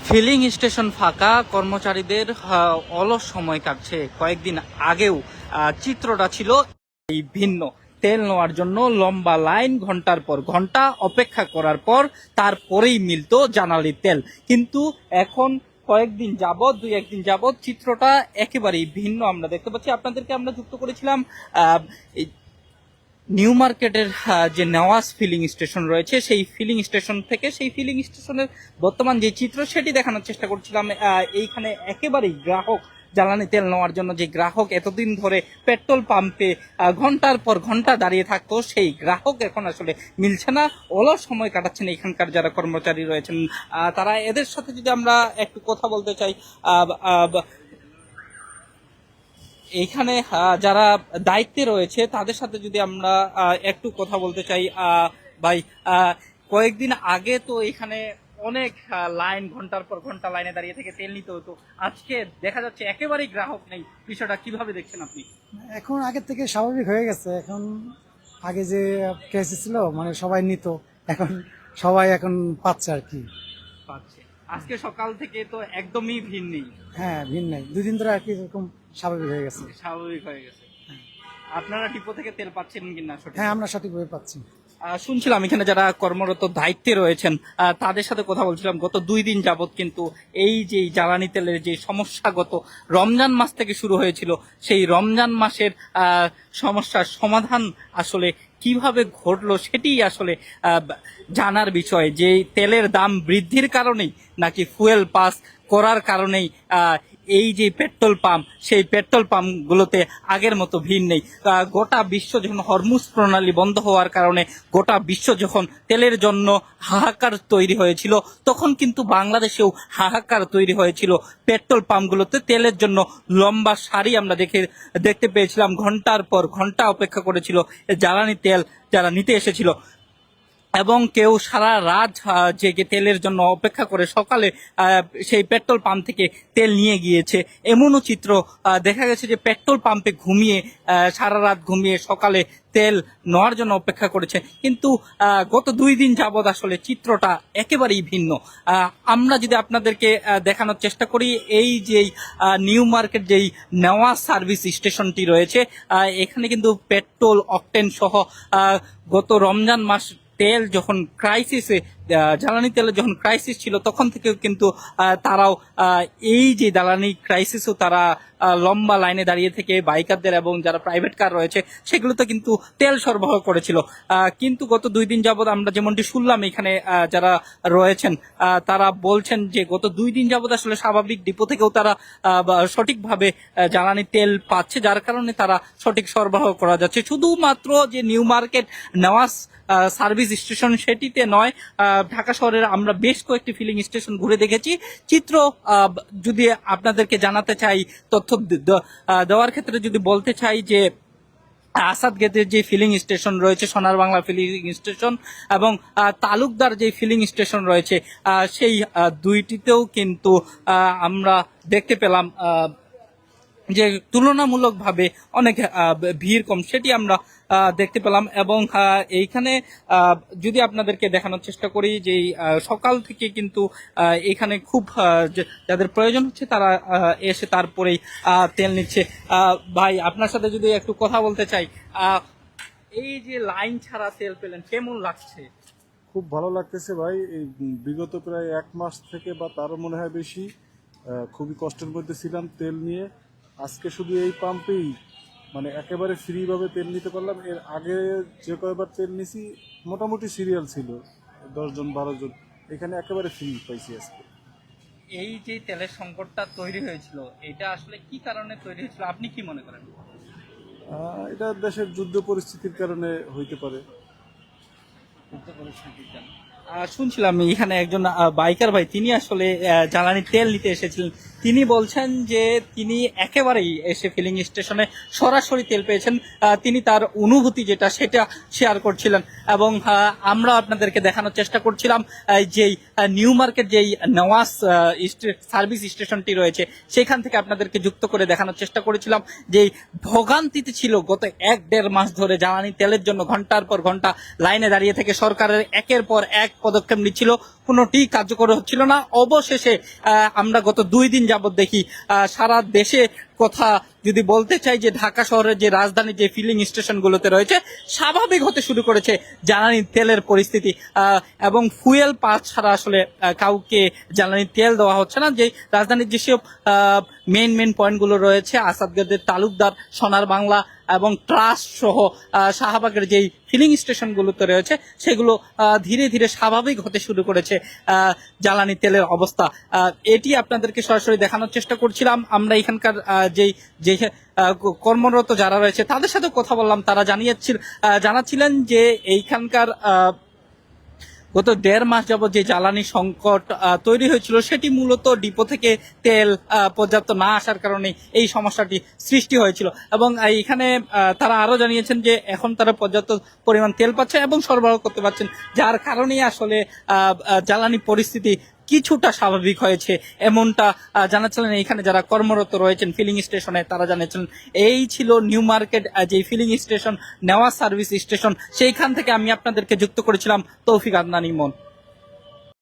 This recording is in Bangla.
ফিলিং স্টেশন ফাঁকা, কর্মচারীদের অলস সময় কাটছে। কয়েকদিন আগেও চিত্রটা ছিল এই ভিন্ন। তেল নেওয়ার জন্য লম্বা লাইন, ঘন্টার পর ঘন্টা অপেক্ষা করার পর তারপরেই মিলতো জানালি তেল। কিন্তু এখন কয়েকদিন যাবত, দুই একদিন যাবত চিত্রটা একেবারেই ভিন্ন আমরা দেখতে পাচ্ছি। আপনাদেরকে আমরা যুক্ত করেছিলাম নিউ মার্কেটের যে নেওয়াজ ফিলিং স্টেশন রয়েছে সেই ফিলিং স্টেশন থেকে। সেই ফিলিং স্টেশনের বর্তমান যে চিত্র সেটি দেখানোর চেষ্টা করছিলাম। এইখানে একেবারেই গ্রাহক, জ্বালানি তেল নেওয়ার জন্য যে গ্রাহক এতদিন ধরে পেট্রোল পাম্পে ঘন্টার পর ঘন্টা দাঁড়িয়ে থাকতো, সেই গ্রাহক এখন আসলে মিলছে না। অলস সময় কাটাচ্ছেন এখানকার যারা কর্মচারী রয়েছেন তারা। এদের সাথে যদি আমরা একটু কথা বলতে চাই, এইখানে যারা দায়িত্বে রয়েছে তাদের সাথে যদি আমরা একটু কথা বলতে চাই। ভাই, কয়েকদিন আগে তো এখানে অনেক লাইন, ঘন্টার পর ঘন্টা লাইনে দাঁড়িয়ে থেকে তেল নিতে হতো। আজকে দেখা যাচ্ছে একেবারেই গ্রাহক নেই। বিষয়টা কিভাবে দেখছেন আপনি? এখন আগের থেকে স্বাভাবিক হয়ে গেছে। এখন আগে যে ক্রাইসিস ছিল, মানে সবাই নিত, এখন সবাই এখন পাচ্ছে আর কি। পাচ্ছে। আজকে সকাল থেকে তো একদমই ভিড় নেই। হ্যাঁ, ভিন্ন নাই, 2 দিন ধরে আর কি এরকম স্বাভাবিক হয়ে গেছে। স্বাভাবিক হয়ে গেছে। আপনারা ডিপো থেকে তেল পাচ্ছেন কিনা সঠিক? হ্যাঁ, আমরা সঠিকভাবে পাচ্ছি। শুনছিলাম এখানে যারা কর্মরত দায়িত্বে রয়েছেন তাদের সাথে কথা বলছিলাম। গত 2 দিন যাবত কিন্তু এই যে জ্বালানি তেলের যে সমস্যা গত রমজান মাস থেকে শুরু হয়েছিল, সেই রমজান মাসের সমস্যার সমাধান আসলে কিভাবে ঘটলো সেটি আসলে জানার বিষয়। যে তেলের দাম বৃদ্ধির কারণেই নাকি ফুয়েল পাস করার কারণেই এই যে পেট্রোল পাম্প, সেই পেট্রোল পাম্পগুলোতে আগের মতো ভিড় নেই। গোটা বিশ্ব যখন হরমুজ প্রণালী বন্ধ হওয়ার কারণে গোটা বিশ্ব যখন তেলের জন্য হাহাকার তৈরি হয়েছিল, তখন কিন্তু বাংলাদেশেও হাহাকার তৈরি হয়েছিল। পেট্রোল পাম্পগুলোতে তেলের জন্য লম্বা সারি আমরা দেখতে পেয়েছিলাম। ঘন্টার পর ঘন্টা অপেক্ষা করেছিল জ্বালানি তেল যারা নিতে এসেছিল, এবং কেউ সারা রাত জেগে তেলের জন্য অপেক্ষা করে সকালে সেই পেট্রোল পাম্প থেকে তেল নিয়ে গিয়েছে। এমনও চিত্র দেখা গেছে যে পেট্রোল পাম্পে ঘুমিয়ে, সারা রাত ঘুমিয়ে সকালে তেল নেওয়ার জন্য অপেক্ষা করেছে। কিন্তু গত 2 দিন যাবৎ আসলে চিত্রটা একেবারেই ভিন্ন। আমরা যদি আপনাদেরকে দেখানোর চেষ্টা করি, এই যেই নিউ মার্কেট যেই নেওয়া সার্ভিস স্টেশনটি রয়েছে, এখানে কিন্তু পেট্রোল, অকটেন সহ গত রমজান মাস তেল যখন ক্রাইসিসে, জ্বালানি তেলের যখন ক্রাইসিস ছিল, তখন থেকেও কিন্তু তারাও এই যে জ্বালানি ক্রাইসিসও তারা লম্বা লাইনে দাঁড়িয়ে থেকে বাইকারদের এবং যারা প্রাইভেট কার রয়েছে সেগুলোতে কিন্তু তেল সরবরাহ করেছিল। কিন্তু গত 2 দিন যাবৎ আমরা যেমনটি শুনলাম, এখানে যারা রয়েছেন তারা বলছেন যে গত 2 দিন যাবৎ আসলে স্বাভাবিক ডিপো থেকেও তারা সঠিকভাবে জ্বালানি তেল পাচ্ছে, যার কারণে তারা সঠিক সরবরাহ করা যাচ্ছে। শুধুমাত্র যে New Market Newaz service station সেটিতে নয়, ঢাকা শহরের আমরা বেশ কয়েকটি ফিলিং স্টেশন ঘুরে দেখেছি। চিত্র যদি আপনাদেরকে জানাতে চাই, তথ্য দেওয়ার ক্ষেত্রে যদি বলতে চাই যে আসাদ গেটের যে ফিলিং স্টেশন রয়েছে, সোনার বাংলা ফিলিং স্টেশন, এবং তালুকদার যে ফিলিং স্টেশন রয়েছে, সেই দুইটিতেও কিন্তু আমরা দেখতে পেলাম যে তুলনামূলকভাবে অনেক ভিড় কম, সেটি আমরা দেখতে পেলাম। এবং এইখানে যদি আপনাদেরকে দেখানোর চেষ্টা করি যে সকাল থেকে কিন্তু এখানে খুব যাদের প্রয়োজন হচ্ছে তারা এসে তারপরেই তেল নিচ্ছে। ভাই, আপনার সাথে যদি একটু কথা বলতে চাই, এই যে লাইন ছাড়া তেল পেলেন, কেমন লাগছে? খুব ভালো লাগতেছে ভাই। এই বিগত প্রায় 1 মাস থেকে বা তারও মনে হয় বেশি খুবই কষ্টের মধ্যে ছিলাম তেল নিয়ে। আজকে শুধু এই পাম্পেই মানে একেবারে ফ্রিভাবে তেল নিতে পারলাম। এর আগে যে কয়বার তেল নিছি মোটামুটি সিরিয়াল ছিল, 10 জন 12 জন, এখানে একেবারে ফ্রি পাইছি আজকে। এই যে তেলের সংকটটা তৈরি হয়েছিল, এটা আসলে কি কারণে তৈরি হয়েছিল আপনি কি মনে করেন? এটা দেশের যুদ্ধ পরিস্থিতির কারণে হইতে পারে। শুনছিলাম এখানে একজন বাইকার ভাই, তিনি আসলে জ্বালানি তেল নিতে এসেছিলেন, তিনি বলছেন যে তিনি একেবারেই এসে ফিলিং স্টেশনে সরাসরি তেল পেয়েছেন। তিনি তার অনুভূতি যেটা সেটা শেয়ার করছিলেন এবং আমরা আপনাদেরকে দেখানোর চেষ্টা করছিলাম যেই নিউ মার্কেট যেই নওয়াজ সার্ভিস স্টেশনটি রয়েছে সেখান থেকে আপনাদেরকে যুক্ত করে দেখানোর চেষ্টা করেছিলাম যে ভোগান্তিতে ছিল গত 1-1.5 মাস ধরে জ্বালানি তেলের জন্য ঘন্টার পর ঘন্টা লাইনে দাঁড়িয়ে থেকে সরকারের একের পর এক পদক্ষেপ নিচ্ছিল, কোনোটি কার্যকর হচ্ছিল না। অবশেষে আমরা গত 2 দিন যাবত দেখি সারা দেশে কথা যদি বলতে চাই যে ঢাকা শহরের যে রাজধানী যে ফিলিং স্টেশনগুলোতে রয়েছে স্বাভাবিক হতে শুরু করেছে জ্বালানি তেলের পরিস্থিতি এবং ফুয়েল পাস ছাড়া আসলে কাউকে জ্বালানি তেল দেওয়া হচ্ছে না। যে রাজধানীর যেসব মেইন পয়েন্টগুলো রয়েছে আসাদগঞ্জের তালুকদার, সোনার বাংলা এবং ট্রাস্ট সহ শাহবাগের যেই ফিলিং স্টেশনগুলোতে রয়েছে সেগুলো ধীরে ধীরে স্বাভাবিক হতে শুরু করেছে জ্বালানি তেলের অবস্থা। এটি আপনাদেরকে সরাসরি দেখানোর চেষ্টা করছিলাম। আমরা এখানকার যে কর্মরত যারা রয়েছে তাদের সাথে কথা বললাম, তারা জানাচ্ছিলেন যে এইখানকার গত 1.5 মাস যাবত যে জ্বালানি সংকট তৈরি হয়েছিল সেটি মূলত ডিপো থেকে তেল পর্যাপ্ত না আসার কারণে এই সমস্যাটি সৃষ্টি হয়েছিল এবং এখানে তারা আরো জানিয়েছেন যে এখন তারা পর্যাপ্ত পরিমাণ তেল পাচ্ছে এবং সরবরাহ করতে পারছেন, যার কারণেই আসলে জ্বালানি পরিস্থিতি কিছুটা স্বাভাবিক হয়েছে এমনটা জানাচ্ছিলেন এখানে যারা কর্মরত রয়েছেন ফিলিং স্টেশনে। তারা জানিয়েছিলেন এই ছিল নিউ মার্কেট যে ফিলিং স্টেশন নেওয়া সার্ভিস স্টেশন, সেইখান থেকে আমি আপনাদেরকে যুক্ত করেছিলাম তৌফিক আদনান ইমন।